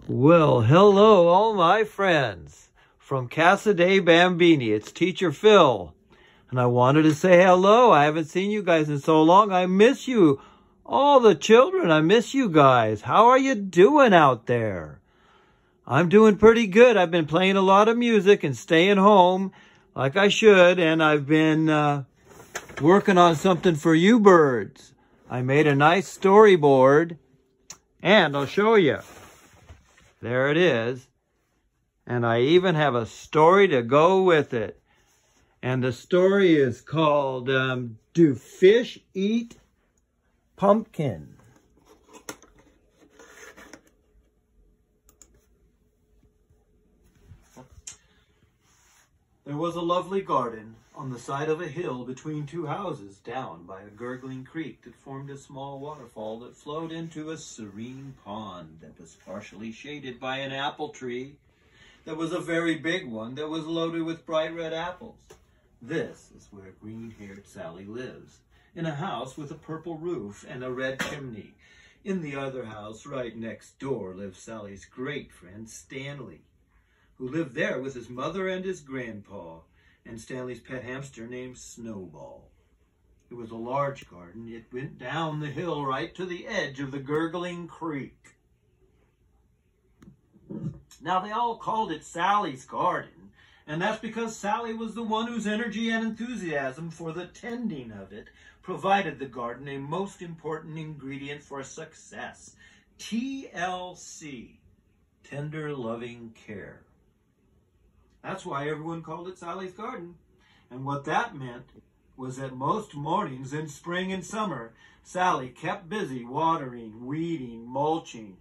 Well, hello, all my friends. From Casa de Bambini, it's Teacher Phil. And I wanted to say hello. I haven't seen you guys in so long. I miss you. All the children, I miss you guys. How are you doing out there? I'm doing pretty good. I've been playing a lot of music and staying home like I should. And I've been working on something for you birds. I made a nice storyboard. And I'll show you. There it is. And I even have a story to go with it. And the story is called, Do Fish Eat Pumpkin? There was a lovely garden on the side of a hill between two houses down by a gurgling creek that formed a small waterfall that flowed into a serene pond that was partially shaded by an apple tree. There was a very big one that was loaded with bright red apples. This is where green-haired Sally lives, in a house with a purple roof and a red chimney. In the other house, right next door, lives Sally's great friend Stanley, who lived there with his mother and his grandpa, and Stanley's pet hamster named Snowball. It was a large garden. It went down the hill right to the edge of the gurgling creek. Now, they all called it Sally's garden, and that's because Sally was the one whose energy and enthusiasm for the tending of it provided the garden a most important ingredient for success. TLC, tender loving care. That's why everyone called it Sally's garden. And what that meant was that most mornings in spring and summer, Sally kept busy watering, weeding, mulching,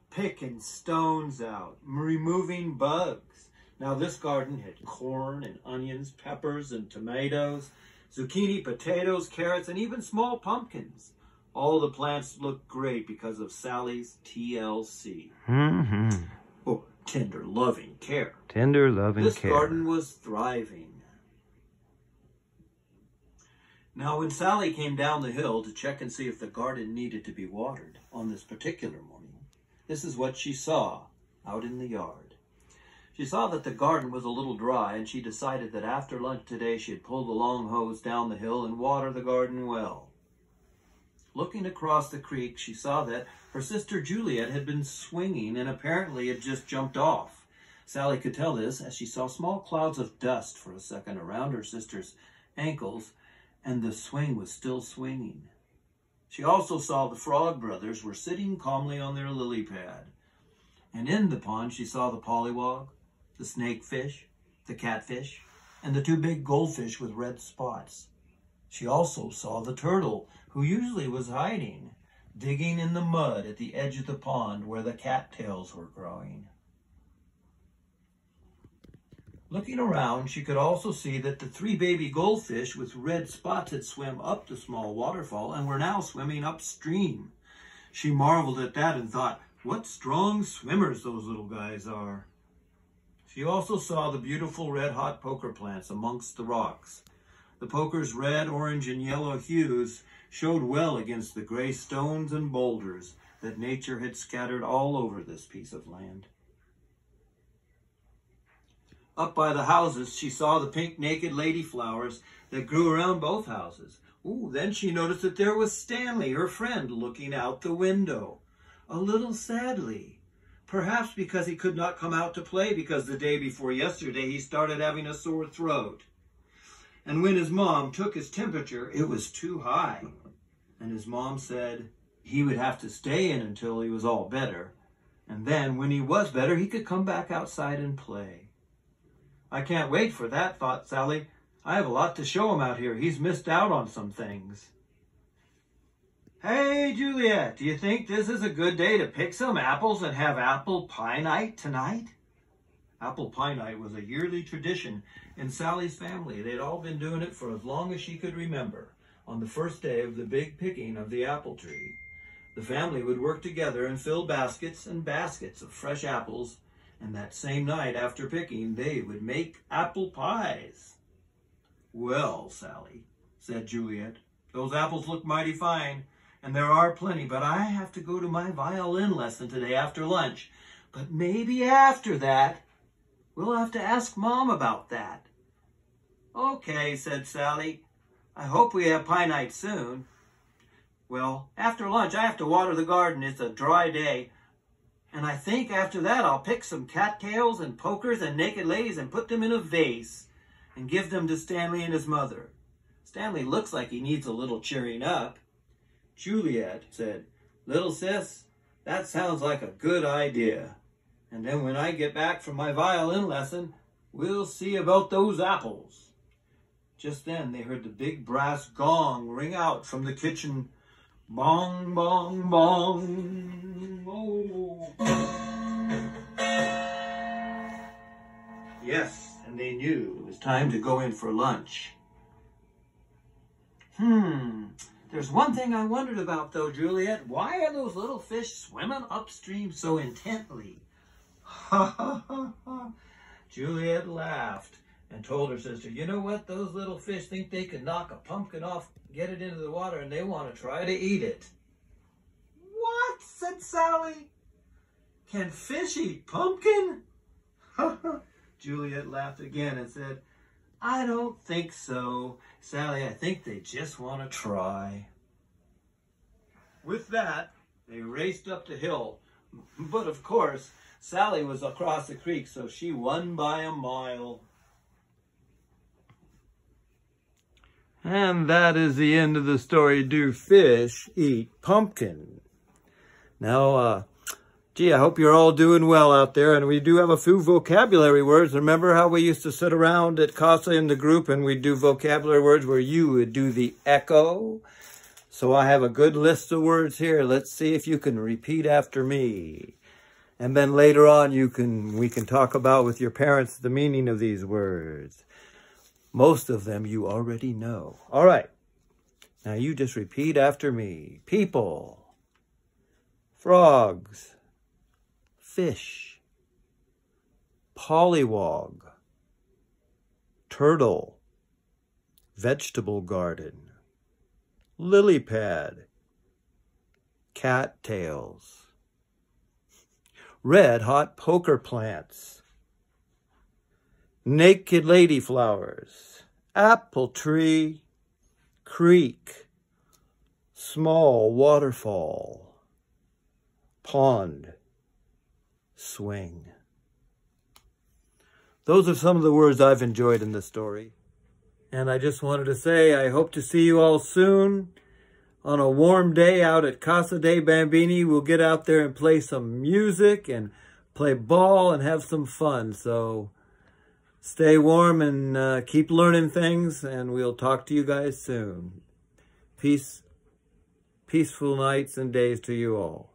picking stones out, removing bugs. Now this garden had corn and onions, peppers and tomatoes, zucchini, potatoes, carrots, and even small pumpkins. All the plants looked great because of Sally's TLC. Oh, tender loving care. Tender loving care. This garden was thriving. Now, when Sally came down the hill to check and see if the garden needed to be watered on this particular morning, this is what she saw out in the yard. She saw that the garden was a little dry, and she decided that after lunch today she'd pull the long hose down the hill and water the garden well. Looking across the creek, she saw that her sister Juliet had been swinging and apparently had just jumped off. Sally could tell this as she saw small clouds of dust for a second around her sister's ankles, and the swing was still swinging. She also saw the Frog Brothers were sitting calmly on their lily pad. And in the pond, she saw the pollywog, the snakefish, the catfish, and the two big goldfish with red spots. She also saw the turtle, who usually was hiding, digging in the mud at the edge of the pond where the cattails were growing. Looking around, she could also see that the three baby goldfish with red spots had swam up the small waterfall and were now swimming upstream. She marveled at that and thought, what strong swimmers those little guys are. She also saw the beautiful red-hot poker plants amongst the rocks. The poker's red, orange, and yellow hues showed well against the gray stones and boulders that nature had scattered all over this piece of land. Up by the houses, she saw the pink naked lady flowers that grew around both houses. Ooh, then she noticed that there was Stanley, her friend, looking out the window, a little sadly. Perhaps because he could not come out to play because the day before yesterday he started having a sore throat. And when his mom took his temperature, it was too high. And his mom said he would have to stay in until he was all better. And then, when he was better, he could come back outside and play. I can't wait for that, thought Sally. I have a lot to show him out here. He's missed out on some things. Hey, Juliet, do you think this is a good day to pick some apples and have apple pie night tonight? Apple pie night was a yearly tradition in Sally's family. They'd all been doing it for as long as she could remember. On the first day of the big picking of the apple tree, the family would work together and fill baskets and baskets of fresh apples, and that same night after picking, they would make apple pies. Well, Sally, said Juliet, those apples look mighty fine, and there are plenty, but I have to go to my violin lesson today after lunch. But maybe after that, we'll have to ask Mom about that. Okay, said Sally. I hope we have pie night soon. Well, after lunch, I have to water the garden. It's a dry day. And I think after that, I'll pick some cattails and pokers and naked ladies and put them in a vase and give them to Stanley and his mother. Stanley looks like he needs a little cheering up. Juliet said, Little sis, that sounds like a good idea. And then when I get back from my violin lesson, we'll see about those apples. Just then they heard the big brass gong ring out from the kitchen. Bong, bong, bong. Oh. Yes, and they knew it was time to go in for lunch. There's one thing I wondered about though, Juliet. Why are those little fish swimming upstream so intently? Ha ha ha ha. Juliet laughed and told her sister, you know what? Those little fish think they can knock a pumpkin off, get it into the water, and they want to try to eat it. What? Said Sally. Can fish eat pumpkin? Juliet laughed again and said, I don't think so. Sally, I think they just want to try. With that, they raced up the hill. But of course, Sally was across the creek, so she won by a mile. And that is the end of the story, Do Fish Eat Pumpkin? Now, gee, I hope you're all doing well out there, and we do have a few vocabulary words. Remember how we used to sit around at CASA in the group and we'd do vocabulary words where you would do the echo? So I have a good list of words here. Let's see if you can repeat after me. And then later on we can talk about with your parents the meaning of these words. Most of them you already know. All right. Now you just repeat after me. People. Frogs. Fish. Pollywog. Turtle. Vegetable garden. Lily pad. Cattails. Red hot poker plants. Naked lady flowers. Apple tree. Creek. Small waterfall. Pond. Swing. Those are some of the words I've enjoyed in this story. And I just wanted to say I hope to see you all soon on a warm day out at Casa dei Bambini. We'll get out there and play some music and play ball and have some fun. So stay warm and keep learning things, and we'll talk to you guys soon. Peaceful nights and days to you all.